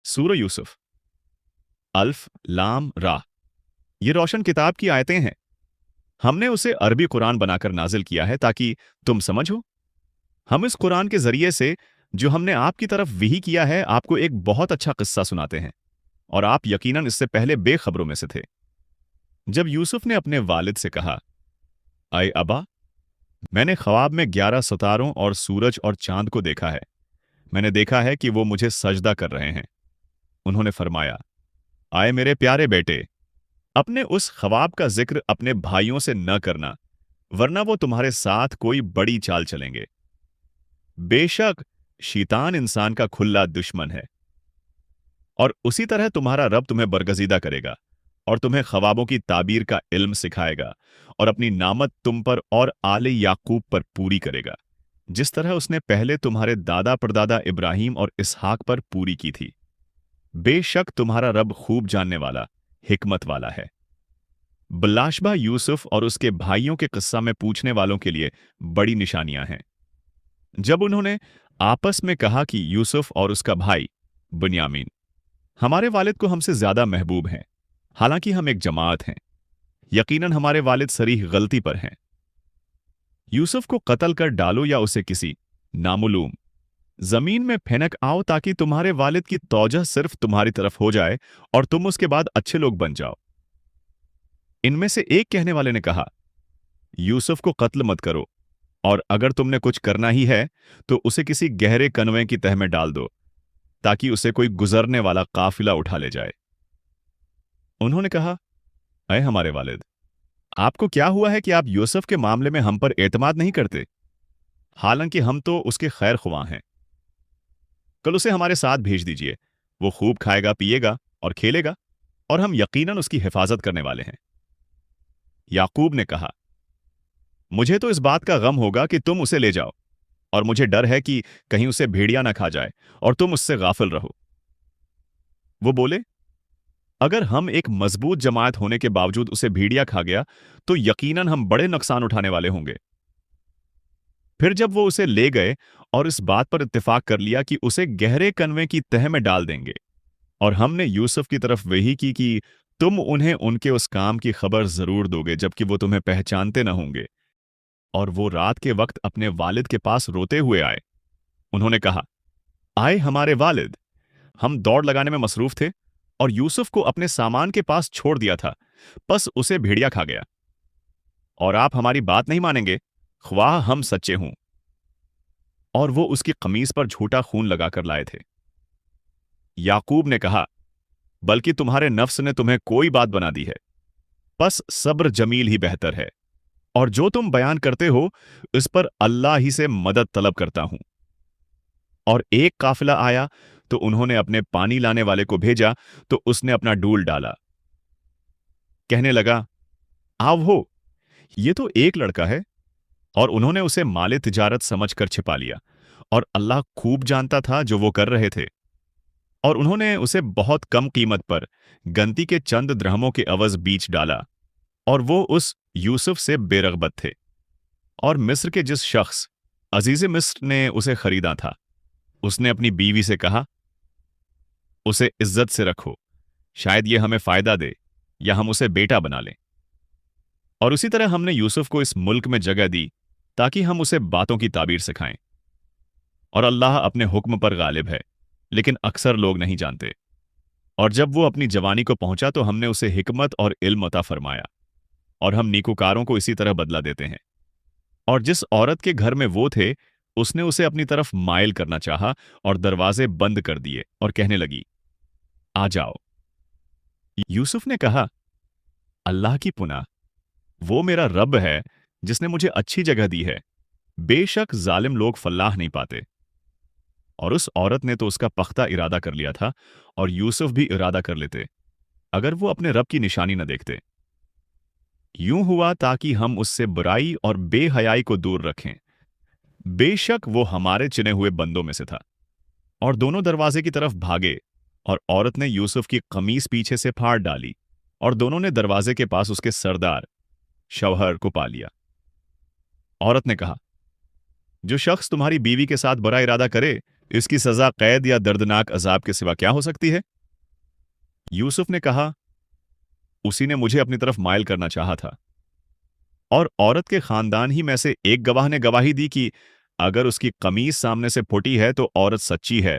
सूरह यूसुफ। अल्फ लाम रा, ये रोशन किताब की आयतें हैं। हमने उसे अरबी कुरान बनाकर नाजिल किया है ताकि तुम समझो। हम इस कुरान के जरिए से जो हमने आपकी तरफ वही किया है आपको एक बहुत अच्छा किस्सा सुनाते हैं, और आप यकीनन इससे पहले बेखबरों में से थे। जब यूसुफ ने अपने वालिद से कहा, अय अबा, मैंने ख्वाब में 11 सितारों और सूरज और चांद को देखा है। मैंने देखा है कि वो मुझे सजदा कर रहे हैं। उन्होंने फरमाया, आए मेरे प्यारे बेटे, अपने उस ख्वाब का जिक्र अपने भाइयों से न करना, वरना वो तुम्हारे साथ कोई बड़ी चाल चलेंगे। बेशक शैतान इंसान का खुला दुश्मन है, और उसी तरह तुम्हारा रब तुम्हें बरगजीदा करेगा और तुम्हें ख्वाबों की ताबीर का इल्म सिखाएगा और अपनी नामत तुम पर और आले याकूब पर पूरी करेगा, जिस तरह उसने पहले तुम्हारे दादा परदादा इब्राहिम और इसहाक पर पूरी की थी। बेशक तुम्हारा रब खूब जानने वाला, हिकमत वाला है। बिलाशबा यूसुफ और उसके भाइयों के किस्सा में पूछने वालों के लिए बड़ी निशानियां हैं। जब उन्होंने आपस में कहा कि यूसुफ और उसका भाई बुन्यामीन हमारे वालिद को हमसे ज्यादा महबूब हैं, हालांकि हम एक जमात हैं, यकीनन हमारे वालिद सरीह गलती पर हैं। यूसुफ को कत्ल कर डालो या उसे किसी नामुलूम जमीन में फेंक आओ ताकि तुम्हारे वालिद की तौजह सिर्फ तुम्हारी तरफ हो जाए और तुम उसके बाद अच्छे लोग बन जाओ। इनमें से एक कहने वाले ने कहा, यूसुफ को कत्ल मत करो, और अगर तुमने कुछ करना ही है तो उसे किसी गहरे कनवे की तह में डाल दो ताकि उसे कोई गुजरने वाला काफिला उठा ले जाए। उन्होंने कहा, अय हमारे वालिद, आपको क्या हुआ है कि आप यूसुफ के मामले में हम पर एतमाद नहीं करते? हालांकि हम तो उसके खैर ख्वाह हैं। कल उसे हमारे साथ भेज दीजिए, वो खूब खाएगा पिएगा और खेलेगा, और हम यकीनन उसकी हिफाजत करने वाले हैं। याकूब ने कहा, मुझे तो इस बात का गम होगा कि तुम उसे ले जाओ, और मुझे डर है कि कहीं उसे भेड़िया ना खा जाए और तुम उससे गाफिल रहो। वो बोले, अगर हम एक मजबूत जमात होने के बावजूद उसे भेड़िया खा गया तो यकीनन हम बड़े नुकसान उठाने वाले होंगे। फिर जब वो उसे ले गए और इस बात पर इत्तेफाक कर लिया कि उसे गहरे कनवे की तह में डाल देंगे, और हमने यूसुफ की तरफ वही की कि तुम उन्हें उनके उस काम की खबर जरूर दोगे जबकि वो तुम्हें पहचानते न होंगे, और वो रात के वक्त अपने वालिद के पास रोते हुए आए। उन्होंने कहा, आए हमारे वालिद, हम दौड़ लगाने में मसरूफ थे और यूसुफ को अपने सामान के पास छोड़ दिया था, बस उसे भेड़िया खा गया, और आप हमारी बात नहीं मानेंगे, ख्वाह हम सच्चे हों। और वो उसकी कमीज पर झूठा खून लगाकर लाए थे। याकूब ने कहा, बल्कि तुम्हारे नफ्स ने तुम्हें कोई बात बना दी है, बस सब्र जमील ही बेहतर है, और जो तुम बयान करते हो इस पर अल्लाह ही से मदद तलब करता हूं। और एक काफिला आया तो उन्होंने अपने पानी लाने वाले को भेजा तो उसने अपना डूल डाला। कहने लगा, आओ हो, ये तो एक लड़का है, और उन्होंने उसे माले तिजारत समझकर छिपा लिया, और अल्लाह खूब जानता था जो वो कर रहे थे। और उन्होंने उसे बहुत कम कीमत पर गंती के चंद द्रहमों के अवज बीच डाला, और वो उस यूसुफ से बेरगबत थे। और मिस्र के जिस शख्स अजीज मिस्र ने उसे खरीदा था, उसने अपनी बीवी से कहा, उसे इज्जत से रखो, शायद ये हमें फायदा दे या हम उसे बेटा बना लें। और उसी तरह हमने यूसुफ को इस मुल्क में जगह दी ताकि हम उसे बातों की ताबीर सिखाएं। और अल्लाह अपने हुक्म पर गालिब है, लेकिन अक्सर लोग नहीं जानते। और जब वो अपनी जवानी को पहुंचा तो हमने उसे हिकमत और इल्म अता फरमाया, और हम नीकूकारों को इसी तरह बदला देते हैं। और जिस औरत के घर में वो थे उसने उसे अपनी तरफ माइल करना चाहा और दरवाजे बंद कर दिए और कहने लगी, आ जाओ। यूसुफ ने कहा, अल्लाह की पुनाह, वो मेरा रब है जिसने मुझे अच्छी जगह दी है, बेशक जालिम लोग फलाह नहीं पाते। और उस औरत ने तो उसका पख्ता इरादा कर लिया था, और यूसुफ भी इरादा कर लेते अगर वो अपने रब की निशानी न देखते। यूं हुआ ताकि हम उससे बुराई और बेहयाई को दूर रखें। बेशक वो हमारे चुने हुए बंदों में से था। और दोनों दरवाजे की तरफ भागे, और औरत ने यूसुफ की कमीज पीछे से फाड़ डाली, और दोनों ने दरवाजे के पास उसके सरदार शौहर को पा लिया। औरत ने कहा, जो शख्स तुम्हारी बीवी के साथ बुरा इरादा करे اس کی سزا قید یا دردناک عذاب کے سوا کیا ہو سکتی ہے؟ یوسف نے کہا، اسی نے مجھے اپنی طرف مائل کرنا چاہا تھا، اور عورت کے خاندان ہی میں سے ایک گواہ نے گواہی دی کہ اگر اس کی قمیص سامنے سے پھٹی ہے تو عورت سچی ہے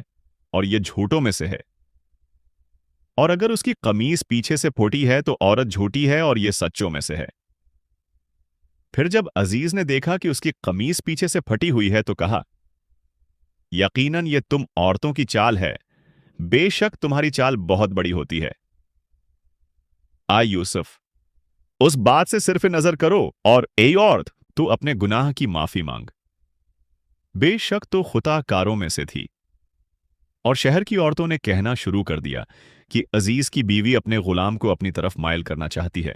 اور یہ جھوٹوں میں سے ہے، اور اگر اس کی قمیص پیچھے سے پھوٹی ہے تو عورت جھوٹی ہے اور یہ سچوں میں سے ہے۔ پھر جب عزیز نے دیکھا کہ اس کی قمیص پیچھے سے پھٹی ہوئی ہے تو کہا، یقیناً یہ تم عورتوں کی چال ہے، بے شک تمہاری چال بہت بڑی ہوتی ہے۔ آئی یوسف، اس بات سے صرف نظر کرو اور اے عورت تو اپنے گناہ کی معافی مانگ۔ بے شک تو خطا کاروں میں سے تھی۔ اور شہر کی عورتوں نے کہنا شروع کر دیا کہ عزیز کی بیوی اپنے غلام کو اپنی طرف مائل کرنا چاہتی ہے،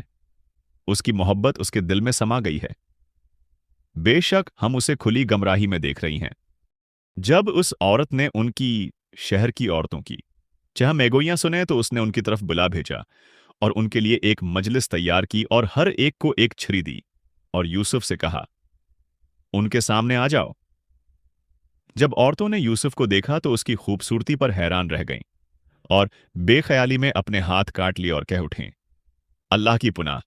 اس کی محبت اس کے دل میں سما گئی ہے، بے شک ہم اسے کھلی گمراہی میں دیکھ رہی ہیں۔ جب اس عورت نے ان کی شہر کی عورتوں کی چہ میگویاں سنے تو اس نے ان کی طرف بلا بھیجا اور ان کے لیے ایک مجلس تیار کی اور ہر ایک کو ایک چھری دی اور یوسف سے کہا، ان کے سامنے آ جاؤ۔ جب عورتوں نے یوسف کو دیکھا تو اس کی خوبصورتی پر حیران رہ گئیں اور بے خیالی میں اپنے ہاتھ کاٹ لیے اور کہہ اٹھیں، اللہ کی پناہ،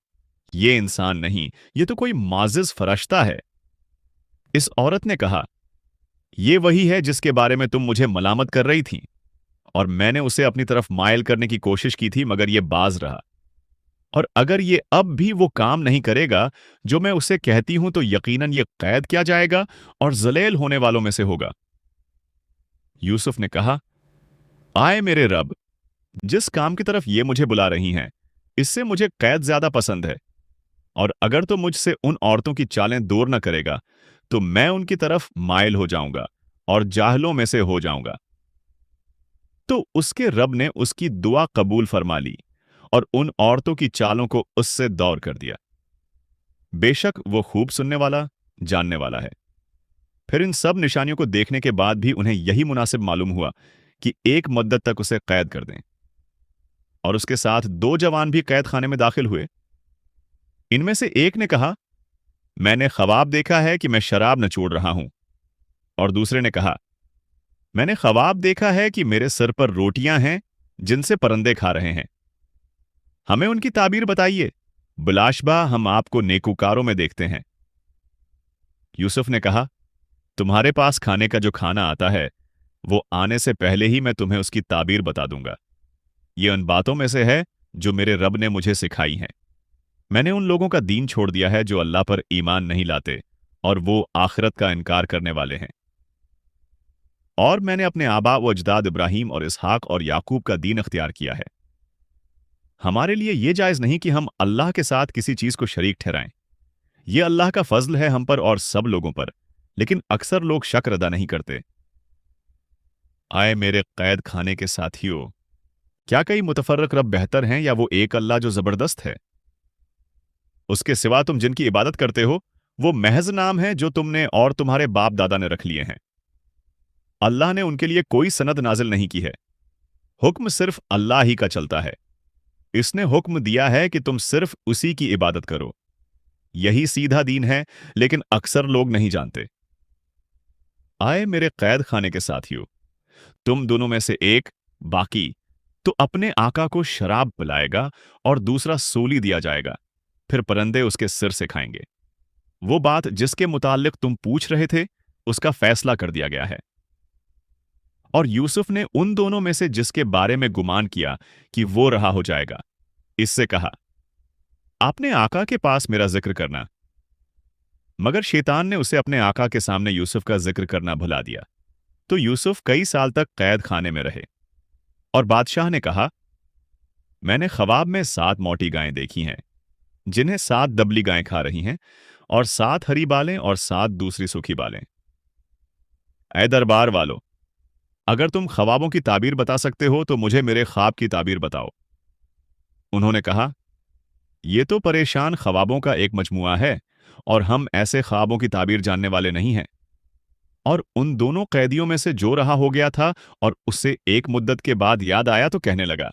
یہ انسان نہیں، یہ تو کوئی معزز فرشتہ ہے۔ اس عورت نے کہا، یہ وہی ہے جس کے بارے میں تم مجھے ملامت کر رہی تھی، اور میں نے اسے اپنی طرف مائل کرنے کی کوشش کی تھی مگر یہ باز رہا، اور اگر یہ اب بھی وہ کام نہیں کرے گا جو میں اسے کہتی ہوں تو یقیناً یہ قید کیا جائے گا اور ذلیل ہونے والوں میں سے ہوگا۔ یوسف نے کہا، آئے میرے رب، جس کام کی طرف یہ مجھے بلا رہی ہیں اس سے مجھے قید زیادہ پسند ہے، اور اگر تو مجھ سے ان عورتوں کی چالیں دور نہ کرے گا تو میں ان کی طرف مائل ہو جاؤں گا اور جاہلوں میں سے ہو جاؤں گا۔ تو اس کے رب نے اس کی دعا قبول فرما لی اور ان عورتوں کی چالوں کو اس سے دور کر دیا۔ بے شک وہ خوب سننے والا، جاننے والا ہے۔ پھر ان سب نشانیوں کو دیکھنے کے بعد بھی انہیں یہی مناسب معلوم ہوا کہ ایک مدت تک اسے قید کر دیں، اور اس کے ساتھ 2 جوان بھی قید خانے میں داخل ہوئے۔ ان میں سے ایک نے کہا، میں نے خواب دیکھا ہے کہ میں شراب نچوڑ رہا ہوں، اور دوسرے نے کہا، میں نے خواب دیکھا ہے کہ میرے سر پر روٹیاں ہیں جن سے پرندے کھا رہے ہیں، ہمیں ان کی تعبیر بتائیے، بلاشبہ ہم آپ کو نیکوکاروں میں دیکھتے ہیں۔ یوسف نے کہا، تمہارے پاس کھانے کا جو کھانا آتا ہے وہ آنے سے پہلے ہی میں تمہیں اس کی تعبیر بتا دوں گا۔ یہ ان باتوں میں سے ہے جو میرے رب نے مجھے سکھائی ہیں۔ میں نے ان لوگوں کا دین چھوڑ دیا ہے جو اللہ پر ایمان نہیں لاتے اور وہ آخرت کا انکار کرنے والے ہیں، اور میں نے اپنے آباء و اجداد ابراہیم اور اسحاق اور یعقوب کا دین اختیار کیا ہے۔ ہمارے لیے یہ جائز نہیں کہ ہم اللہ کے ساتھ کسی چیز کو شریک ٹھہرائیں۔ یہ اللہ کا فضل ہے ہم پر اور سب لوگوں پر، لیکن اکثر لوگ شکر ادا نہیں کرتے۔ آئے میرے قید خانے کے ساتھیوں، کیا کئی متفرق رب بہتر ہیں یا وہ ایک اللہ جو زبردست ہے؟ اس کے سوا تم جن کی عبادت کرتے ہو وہ محض نام ہے جو تم نے اور تمہارے باپ دادا نے رکھ لیے ہیں۔ اللہ نے ان کے لیے کوئی سند نازل نہیں کی ہے، حکم صرف اللہ ہی کا چلتا ہے۔ اس نے حکم دیا ہے کہ تم صرف اسی کی عبادت کرو، یہی سیدھا دین ہے، لیکن اکثر لوگ نہیں جانتے۔ آئے میرے قید خانے کے ساتھیوں، تم دونوں میں سے ایک باقی تو اپنے آقا کو شراب پلائے گا اور دوسرا سولی دیا جائے گا، پھر پرندے اس کے سر سے کھائیں گے۔ وہ بات جس کے متعلق تم پوچھ رہے تھے اس کا فیصلہ کر دیا گیا ہے۔ اور یوسف نے ان دونوں میں سے جس کے بارے میں گمان کیا کہ وہ رہا ہو جائے گا، اس سے کہا، اپنے آقا کے پاس میرا ذکر کرنا، مگر شیطان نے اسے اپنے آقا کے سامنے یوسف کا ذکر کرنا بھلا دیا۔ تو یوسف کئی سال تک قید خانے میں رہے، اور بادشاہ نے کہا، میں نے خواب میں 7 موٹی گائیں دیکھی ہیں جنہیں 7 دبلی گائیں کھا رہی ہیں، اور 7 ہری بالیں اور 7 دوسری سوکھی بالیں۔ اے دربار والو، اگر تم خوابوں کی تعبیر بتا سکتے ہو تو مجھے میرے خواب کی تعبیر بتاؤ۔ انہوں نے کہا، یہ تو پریشان خوابوں کا ایک مجموعہ ہے اور ہم ایسے خوابوں کی تعبیر جاننے والے نہیں ہیں۔ اور ان دونوں قیدیوں میں سے جو رہا ہو گیا تھا اور اسے ایک مدت کے بعد یاد آیا تو کہنے لگا،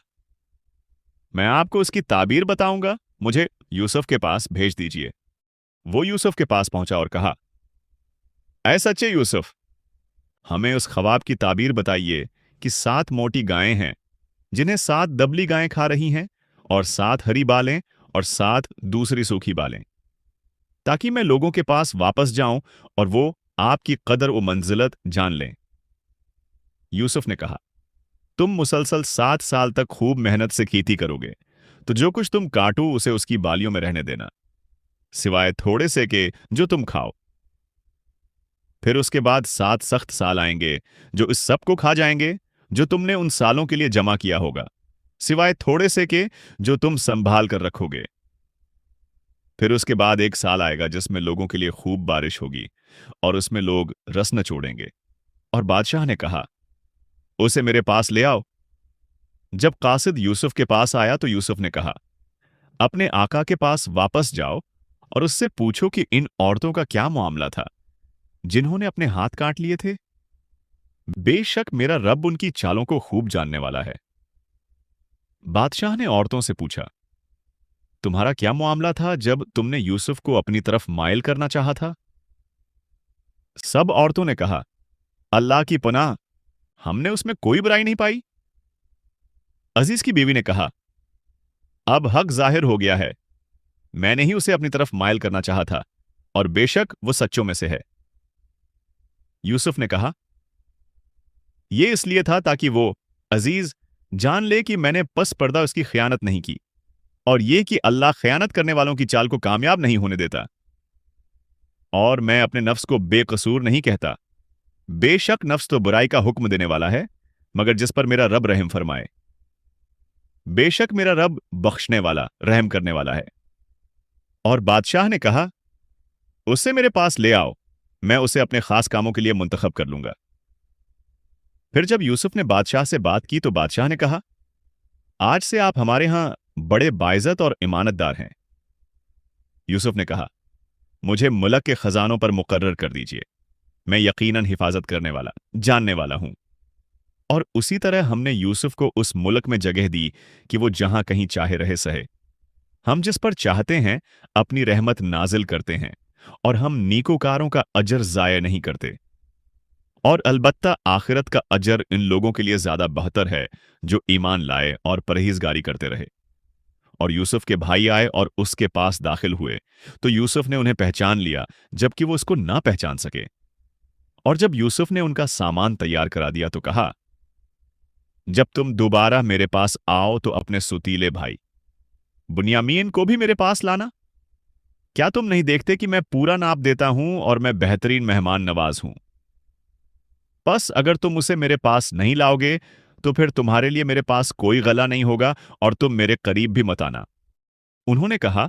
میں آپ کو اس کی تعبیر بتاؤں گا، مجھے یوسف کے پاس بھیج دیجئے۔ وہ یوسف کے پاس پہنچا اور کہا، اے سچے یوسف، हमें उस ख्वाब की ताबीर बताइए कि 7 मोटी गायें हैं जिन्हें 7 दबली गायें खा रही हैं, और 7 हरी बालें और 7 दूसरी सूखी बालें, ताकि मैं लोगों के पास वापस जाऊं और वो आपकी कदर व मंजिलत जान लें। यूसुफ ने कहा, तुम मुसलसल 7 साल तक खूब मेहनत से खेती करोगे, तो जो कुछ तुम काटो उसे उसकी बालियों में रहने देना, सिवाय थोड़े से के जो तुम खाओ। फिर उसके बाद 7 सख्त साल आएंगे जो इस सब को खा जाएंगे जो तुमने उन सालों के लिए जमा किया होगा, सिवाय थोड़े से के जो तुम संभाल कर रखोगे। फिर उसके बाद 1 साल आएगा जिसमें लोगों के लिए खूब बारिश होगी और उसमें लोग रस नचोड़ेंगे। और बादशाह ने कहा, उसे मेरे पास ले आओ। जब कासिद यूसुफ के पास आया तो यूसुफ ने कहा, अपने आका के पास वापस जाओ और उससे पूछो कि इन औरतों का क्या मामला था जिन्होंने अपने हाथ काट लिए थे। बेशक मेरा रब उनकी चालों को खूब जानने वाला है। बादशाह ने औरतों से पूछा, तुम्हारा क्या मामला था जब तुमने यूसुफ को अपनी तरफ माइल करना चाहा था? सब औरतों ने कहा, अल्लाह की पनाह, हमने उसमें कोई बुराई नहीं पाई। अजीज की बीवी ने कहा, अब हक जाहिर हो गया है, मैंने ही उसे अपनी तरफ माइल करना चाहा था और बेशक वो सच्चों में से है। यूसुफ ने कहा, यह इसलिए था ताकि वो अजीज जान ले कि मैंने पस पर्दा उसकी खयानत नहीं की, और ये कि अल्लाह खयानत करने वालों की चाल को कामयाब नहीं होने देता। और मैं अपने नफ्स को बेकसूर नहीं कहता, बेशक नफ्स तो बुराई का हुक्म देने वाला है, मगर जिस पर मेरा रब रहम फरमाए। बेशक मेरा रब बख्शने वाला, रहम करने वाला है। और बादशाह ने कहा, उसे मेरे पास ले आओ, मैं उसे अपने खास कामों के लिए मुंतखब कर लूंगा। फिर जब यूसुफ ने बादशाह से बात की तो बादशाह ने कहा, आज से आप हमारे यहां बड़े बाइज्जत और इमानतदार हैं। यूसुफ ने कहा, मुझे मुल्क के खजानों पर मुकर्रर कर दीजिए, मैं यकीनन हिफाजत करने वाला, जानने वाला हूं। और उसी तरह हमने यूसुफ को उस मुल्क में जगह दी कि वो जहां कहीं चाहे रहे सहे। हम जिस पर चाहते हैं अपनी रहमत नाजिल करते हैं, और हम नीकोकारों का अजर जाया नहीं करते। और अलबत्ता आखिरत का अजर इन लोगों के लिए ज्यादा बेहतर है जो ईमान लाए और परहेजगारी करते रहे। और यूसुफ के भाई आए और उसके पास दाखिल हुए, तो यूसुफ ने उन्हें पहचान लिया जबकि वो उसको ना पहचान सके। और जब यूसुफ ने उनका सामान तैयार करा दिया तो कहा, जब तुम दोबारा मेरे पास आओ तो अपने सुतीले भाई बुनियामीन को भी मेरे पास लाना। क्या तुम नहीं देखते कि मैं पूरा नाप देता हूं और मैं बेहतरीन मेहमान नवाज हूं? बस अगर तुम उसे मेरे पास नहीं लाओगे तो फिर तुम्हारे लिए मेरे पास कोई गला नहीं होगा और तुम मेरे करीब भी मत आना। उन्होंने कहा,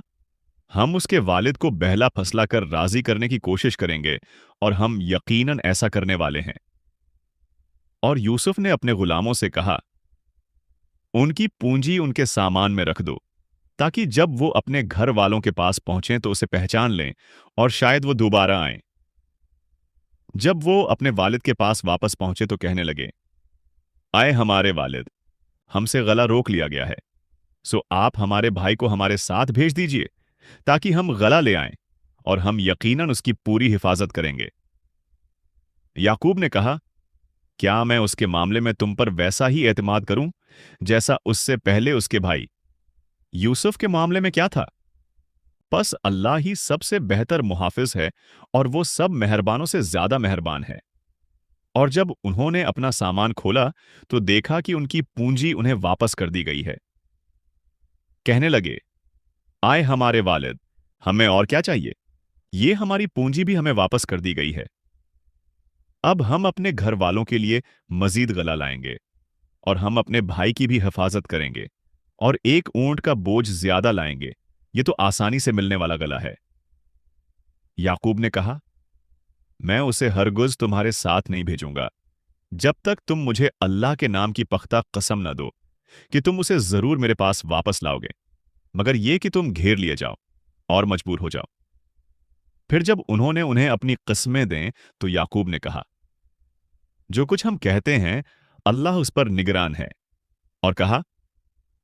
हम उसके वालिद को बहला फसला कर राजी करने की कोशिश करेंगे और हम यकीनन ऐसा करने वाले हैं। और यूसुफ ने अपने गुलामों से कहा, उनकी पूंजी उनके सामान में रख दो, ताकि जब वो अपने घर वालों के पास पहुंचें तो उसे पहचान लें और शायद वो दोबारा आए। जब वो अपने वालिद के पास वापस पहुंचे तो कहने लगे, आए हमारे वालिद, हमसे गला रोक लिया गया है, सो आप हमारे भाई को हमारे साथ भेज दीजिए ताकि हम गला ले आएं और हम यकीनन उसकी पूरी हिफाजत करेंगे। याकूब ने कहा, क्या मैं उसके मामले में तुम पर वैसा ही एतमाद करूं जैसा उससे पहले उसके भाई यूसुफ के मामले में क्या था? बस अल्लाह ही सबसे बेहतर मुहाफिज है और वो सब मेहरबानों से ज्यादा मेहरबान है। और जब उन्होंने अपना सामान खोला तो देखा कि उनकी पूंजी उन्हें वापस कर दी गई है। कहने लगे, आए हमारे वालिद, हमें और क्या चाहिए? ये हमारी पूंजी भी हमें वापस कर दी गई है। अब हम अपने घर वालों के लिए मजीद गला लाएंगे और हम अपने भाई की भी हिफाजत करेंगे और एक ऊंट का बोझ ज्यादा लाएंगे, ये तो आसानी से मिलने वाला गला है। याकूब ने कहा, मैं उसे हरगिज़ तुम्हारे साथ नहीं भेजूंगा जब तक तुम मुझे अल्लाह के नाम की पख्ता कसम न दो कि तुम उसे जरूर मेरे पास वापस लाओगे, मगर यह कि तुम घेर लिए जाओ और मजबूर हो जाओ। फिर जब उन्होंने उन्हें अपनी किस्में दें तो याकूब ने कहा, जो कुछ हम कहते हैं अल्लाह उस पर निगरान है। और कहा,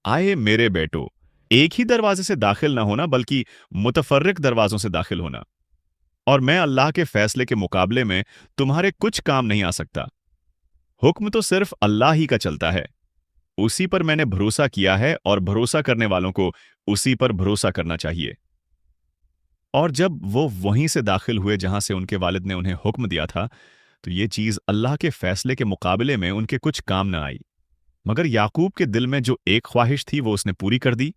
आए मेरे बेटो, एक ही दरवाजे से दाखिल ना होना बल्कि मुतफर्रिक दरवाजों से दाखिल होना। और मैं अल्लाह के फैसले के मुकाबले में तुम्हारे कुछ काम नहीं आ सकता। हुक्म तो सिर्फ अल्लाह ही का चलता है। उसी पर मैंने भरोसा किया है और भरोसा करने वालों को उसी पर भरोसा करना चाहिए। और जब वो वहीं से दाखिल हुए जहां से उनके वालिद ने उन्हें हुक्म दिया था, तो ये चीज अल्लाह के फैसले के मुकाबले में उनके कुछ काम न आई। मगर याकूब के दिल में जो एक ख्वाहिश थी वो उसने पूरी कर दी,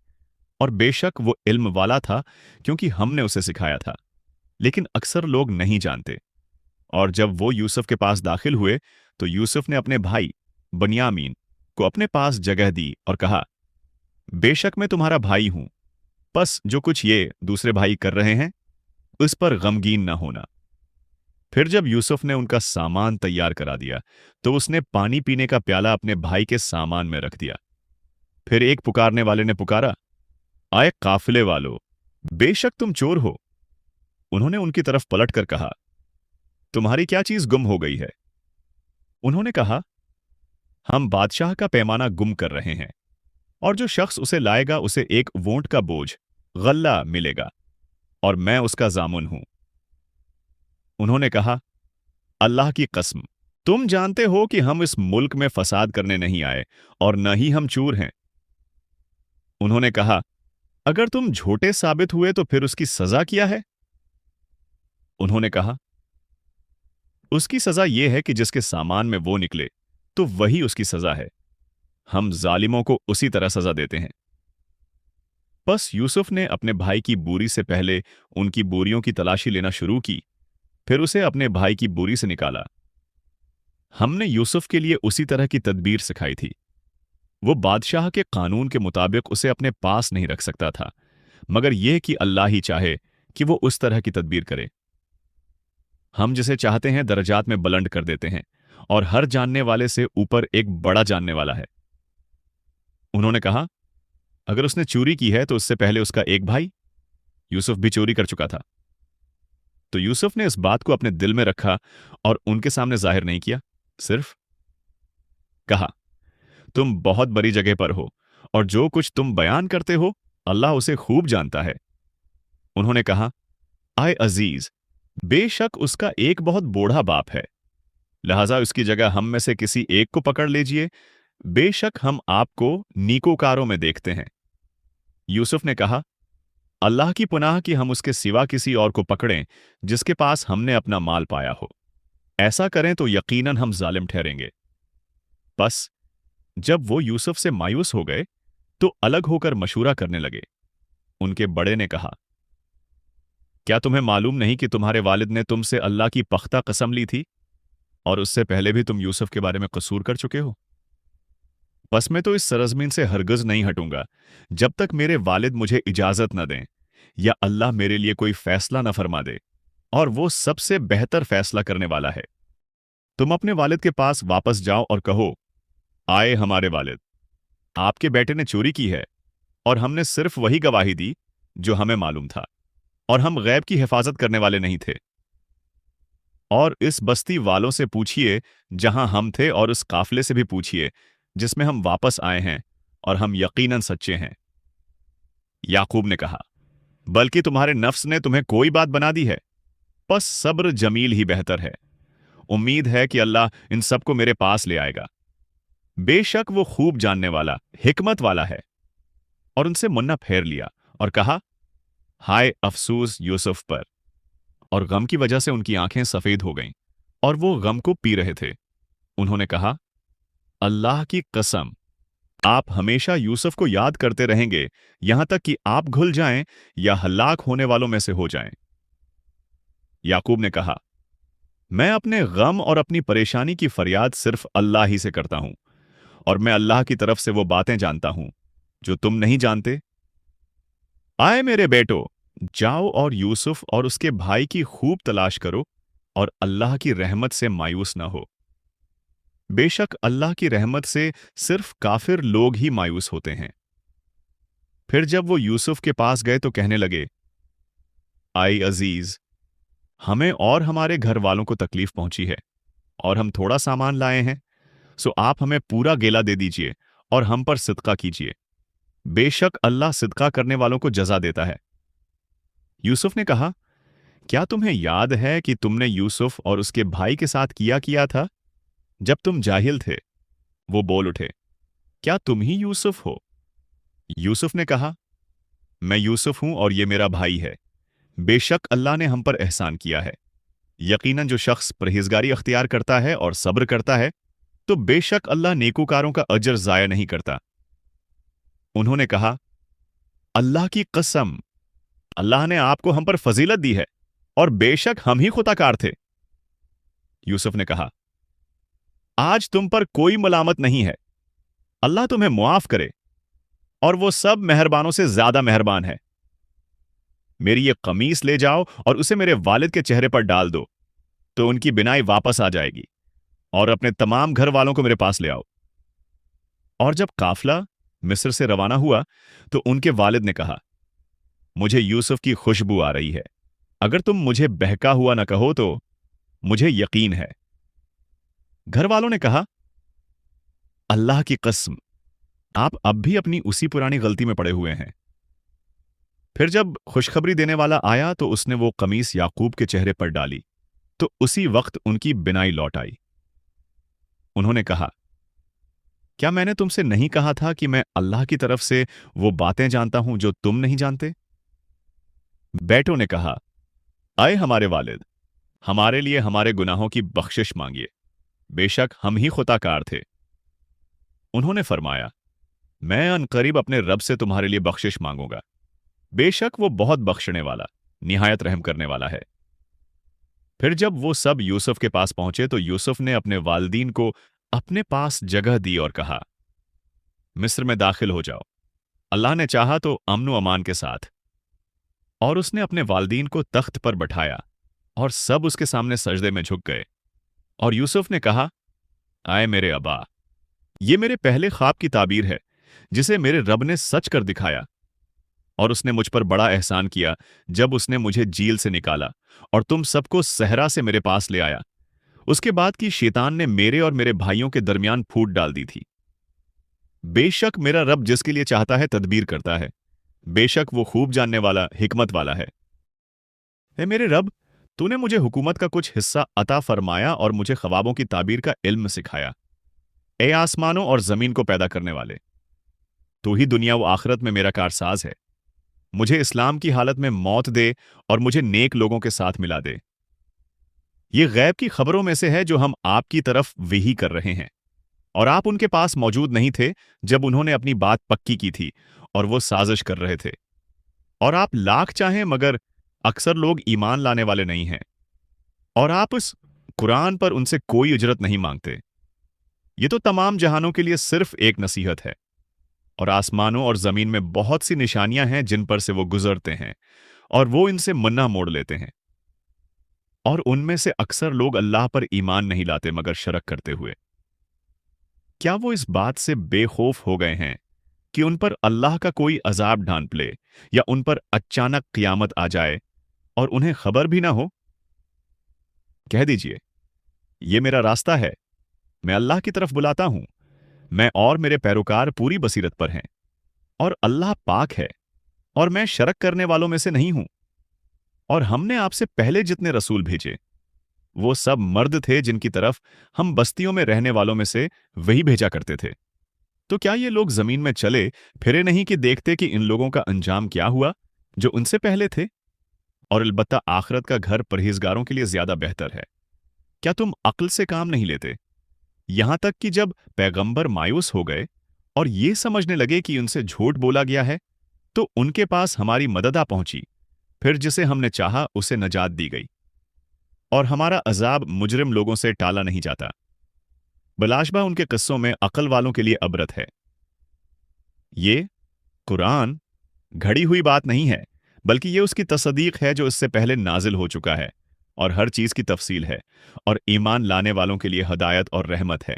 और बेशक वो इल्म वाला था क्योंकि हमने उसे सिखाया था। लेकिन अक्सर लोग नहीं जानते। और जब वो यूसुफ के पास दाखिल हुए तो यूसुफ ने अपने भाई बनियामीन को अपने पास जगह दी और कहा, बेशक मैं तुम्हारा भाई हूं, बस जो कुछ ये दूसरे भाई कर रहे हैं उस पर गमगीन न होना। फिर जब यूसुफ ने उनका सामान तैयार करा दिया तो उसने पानी पीने का प्याला अपने भाई के सामान में रख दिया। फिर एक पुकारने वाले ने पुकारा, आए काफिले वालों, बेशक तुम चोर हो। उन्होंने उनकी तरफ पलटकर कहा, तुम्हारी क्या चीज गुम हो गई है? उन्होंने कहा, हम बादशाह का पैमाना गुम कर रहे हैं, और जो शख्स उसे लाएगा उसे एक वोंट का बोझ गल्ला मिलेगा, और मैं उसका जामुन हूं। उन्होंने कहा, अल्लाह की कसम, तुम जानते हो कि हम इस मुल्क में फसाद करने नहीं आए और न ही हम चोर हैं। उन्होंने कहा, अगर तुम झूठे साबित हुए तो फिर उसकी सजा क्या है? उन्होंने कहा, उसकी सजा यह है कि जिसके सामान में वो निकले तो वही उसकी सजा है। हम जालिमों को उसी तरह सजा देते हैं। बस यूसुफ ने अपने भाई की बोरी से पहले उनकी बोरियों की तलाशी लेना शुरू की, फिर उसे अपने भाई की बोरी से निकाला। हमने यूसुफ के लिए उसी तरह की तदबीर सिखाई थी। वो बादशाह के कानून के मुताबिक उसे अपने पास नहीं रख सकता था, मगर यह कि अल्लाह ही चाहे कि वो उस तरह की तदबीर करे। हम जिसे चाहते हैं दर्जात में बुलंद कर देते हैं, और हर जानने वाले से ऊपर एक बड़ा जानने वाला है। उन्होंने कहा, अगर उसने चोरी की है तो उससे पहले उसका एक भाई यूसुफ भी चोरी कर चुका था। तो यूसुफ ने इस बात को अपने दिल में रखा और उनके सामने जाहिर नहीं किया, सिर्फ कहा, तुम बहुत बड़ी जगह पर हो और जो कुछ तुम बयान करते हो अल्लाह उसे खूब जानता है। उन्होंने कहा, आए अजीज, बेशक उसका एक बहुत बूढ़ा बाप है, लिहाजा उसकी जगह हम में से किसी एक को पकड़ लीजिए, बेशक हम आपको नीकोकारों में देखते हैं। यूसुफ ने कहा, अल्लाह की पनाह कि हम उसके सिवा किसी और को पकड़ें जिसके पास हमने अपना माल पाया हो। ऐसा करें तो यकीनन हम जालिम ठहरेंगे। बस जब वो यूसुफ से मायूस हो गए तो अलग होकर मशूरा करने लगे। उनके बड़े ने कहा, क्या तुम्हें मालूम नहीं कि तुम्हारे वालिद ने तुमसे अल्लाह की पख्ता कसम ली थी, और उससे पहले भी तुम यूसुफ के बारे में कसूर कर चुके हो? बस मैं तो इस सरजमीन से हरगिज नहीं हटूंगा जब तक मेरे वालिद मुझे इजाजत न दें, या अल्लाह मेरे लिए कोई फैसला न फरमा दे, और वो सबसे बेहतर फैसला करने वाला है। तुम अपने वालिद के पास वापस जाओ और कहो, आए हमारे वालिद, आपके बेटे ने चोरी की है, और हमने सिर्फ वही गवाही दी जो हमें मालूम था, और हम गैब की हिफाजत करने वाले नहीं थे। और इस बस्ती वालों से पूछिए जहां हम थे, और उस काफिले से भी पूछिए जिसमें हम वापस आए हैं, और हम यकीनन सच्चे हैं। याकूब ने कहा, बल्कि तुम्हारे नफ्स ने तुम्हें कोई बात बना दी है, बस सब्र जमील ही बेहतर है। उम्मीद है कि अल्लाह इन सबको मेरे पास ले आएगा। बेशक वो खूब जानने वाला, हिकमत वाला है। और उनसे मुन्ना फेर लिया और कहा, हाय अफसोस यूसुफ पर। और गम की वजह से उनकी आंखें सफेद हो गईं, और वो गम को पी रहे थे। उन्होंने कहा, अल्लाह की कसम, आप हमेशा यूसुफ को याद करते रहेंगे यहां तक कि आप घुल जाएं या हलाक होने वालों में से हो जाएं। याकूब ने कहा, मैं अपने गम और अपनी परेशानी की फरियाद सिर्फ अल्लाह ही से करता हूं, और मैं अल्लाह की तरफ से वो बातें जानता हूं जो तुम नहीं जानते। आए मेरे बेटो, जाओ और यूसुफ और उसके भाई की खूब तलाश करो, और अल्लाह की रहमत से मायूस ना हो। बेशक अल्लाह की रहमत से सिर्फ काफिर लोग ही मायूस होते हैं। फिर जब वो यूसुफ के पास गए तो कहने लगे, आई अजीज, हमें और हमारे घर वालों को तकलीफ पहुंची है, और हम थोड़ा सामान लाए हैं, सो आप हमें पूरा गेला दे दीजिए और हम पर सिदका कीजिए। बेशक अल्लाह सिदका करने वालों को जजा देता है। यूसुफ ने कहा, کیا تمہیں یاد ہے کہ تم نے یوسف اور اس کے بھائی کے ساتھ کیا تھا جب تم جاہل تھے؟ وہ بول اٹھے، کیا تم ہی یوسف ہو؟ یوسف نے کہا، میں یوسف ہوں اور یہ میرا بھائی ہے۔ بے شک اللہ نے ہم پر احسان کیا ہے۔ یقیناً جو شخص پرہیزگاری اختیار کرتا ہے اور صبر کرتا ہے تو بے شک اللہ نیکوکاروں کا اجر ضائع نہیں کرتا۔ انہوں نے کہا، اللہ کی قسم، اللہ نے آپ کو ہم پر فضیلت دی ہے اور بے شک ہم ہی خطا کار تھے۔ یوسف نے کہا، آج تم پر کوئی ملامت نہیں ہے، اللہ تمہیں معاف کرے اور وہ سب مہربانوں سے زیادہ مہربان ہے۔ میری یہ قمیص لے جاؤ اور اسے میرے والد کے چہرے پر ڈال دو تو ان کی بینائی واپس آ جائے گی، اور اپنے تمام گھر والوں کو میرے پاس لے آؤ۔ اور جب قافلہ مصر سے روانہ ہوا تو ان کے والد نے کہا، مجھے یوسف کی خوشبو آ رہی ہے، اگر تم مجھے بہکا ہوا نہ کہو تو مجھے یقین ہے۔ گھر والوں نے کہا، اللہ کی قسم، آپ اب بھی اپنی اسی پرانی غلطی میں پڑے ہوئے ہیں۔ پھر جب خوشخبری دینے والا آیا تو اس نے وہ قمیص یعقوب کے چہرے پر ڈالی تو اسی وقت ان کی بینائی لوٹ آئی۔ انہوں نے کہا، کیا میں نے تم سے نہیں کہا تھا کہ میں اللہ کی طرف سے وہ باتیں جانتا ہوں جو تم نہیں جانتے؟ بیٹوں نے کہا، اے ہمارے والد، ہمارے لیے ہمارے گناہوں کی بخشش مانگیے، بے شک ہم ہی خطا کار تھے۔ انہوں نے فرمایا، میں عنقریب اپنے رب سے تمہارے لیے بخشش مانگوں گا، بے شک وہ بہت بخشنے والا، نہایت رحم کرنے والا ہے۔ پھر جب وہ سب یوسف کے پاس پہنچے تو یوسف نے اپنے والدین کو اپنے پاس جگہ دی اور کہا، مصر میں داخل ہو جاؤ، اللہ نے چاہا تو امن و امان کے ساتھ۔ اور اس نے اپنے والدین کو تخت پر بٹھایا اور سب اس کے سامنے سجدے میں جھک گئے۔ اور یوسف نے کہا، اے میرے ابا، یہ میرے پہلے خواب کی تعبیر ہے جسے میرے رب نے سچ کر دکھایا، اور اس نے مجھ پر بڑا احسان کیا جب اس نے مجھے جیل سے نکالا اور تم سب کو صحرا سے میرے پاس لے آیا۔ اس کے بعد کی شیطان نے میرے اور میرے بھائیوں کے درمیان پھوٹ ڈال دی تھی۔ بے شک میرا رب جس کے لیے چاہتا ہے تدبیر کرتا ہے، بے شک وہ خوب جاننے والا، حکمت والا ہے۔ اے میرے رب، تو نے مجھے حکومت کا کچھ حصہ عطا فرمایا اور مجھے خوابوں کی تعبیر کا علم سکھایا۔ اے آسمانوں اور زمین کو پیدا کرنے والے، تو ہی دنیا و آخرت میں میرا کارساز ہے۔ مجھے اسلام کی حالت میں موت دے اور مجھے نیک لوگوں کے ساتھ ملا دے۔ یہ غیب کی خبروں میں سے ہے جو ہم آپ کی طرف وحی کر رہے ہیں، اور آپ ان کے پاس موجود نہیں تھے جب انہوں نے اپنی بات پکی کی تھی اور وہ سازش کر رہے تھے۔ اور آپ لاکھ چاہیں مگر اکثر لوگ ایمان لانے والے نہیں ہیں، اور آپ اس قرآن پر ان سے کوئی اجرت نہیں مانگتے۔ یہ تو تمام جہانوں کے لیے صرف ایک نصیحت ہے، اور آسمانوں اور زمین میں بہت سی نشانیاں ہیں جن پر سے وہ گزرتے ہیں اور وہ ان سے منہ موڑ لیتے ہیں، اور ان میں سے اکثر لوگ اللہ پر ایمان نہیں لاتے مگر شرک کرتے ہوئے۔ کیا وہ اس بات سے بے خوف ہو گئے ہیں کہ ان پر اللہ کا کوئی عذاب ڈھانپ لے یا ان پر اچانک قیامت آ جائے اور انہیں خبر بھی نہ ہو؟ کہہ دیجئے، یہ میرا راستہ ہے، میں اللہ کی طرف بلاتا ہوں، میں اور میرے پیروکار پوری بصیرت پر ہیں، اور اللہ پاک ہے اور میں شرک کرنے والوں میں سے نہیں ہوں۔ اور ہم نے آپ سے پہلے جتنے رسول بھیجے وہ سب مرد تھے جن کی طرف ہم بستیوں میں رہنے والوں میں سے وہی بھیجا کرتے تھے۔ تو کیا یہ لوگ زمین میں چلے پھرے نہیں کہ دیکھتے کہ ان لوگوں کا انجام کیا ہوا جو ان سے پہلے تھے؟ اور البتہ آخرت کا گھر پرہیزگاروں کے لیے زیادہ بہتر ہے۔ کیا تم عقل سے کام نہیں لیتے؟ یہاں تک کہ جب پیغمبر مایوس ہو گئے اور یہ سمجھنے لگے کہ ان سے جھوٹ بولا گیا ہے تو ان کے پاس ہماری مدد آ پہنچی، پھر جسے ہم نے چاہا اسے نجات دی گئی، اور ہمارا عذاب مجرم لوگوں سے ٹالا نہیں جاتا۔ بلاشبہ ان کے قصوں میں عقل والوں کے لیے عبرت ہے۔ یہ قرآن گھڑی ہوئی بات نہیں ہے، بلکہ یہ اس کی تصدیق ہے جو اس سے پہلے نازل ہو چکا ہے، اور ہر چیز کی تفصیل ہے، اور ایمان لانے والوں کے لیے ہدایت اور رحمت ہے۔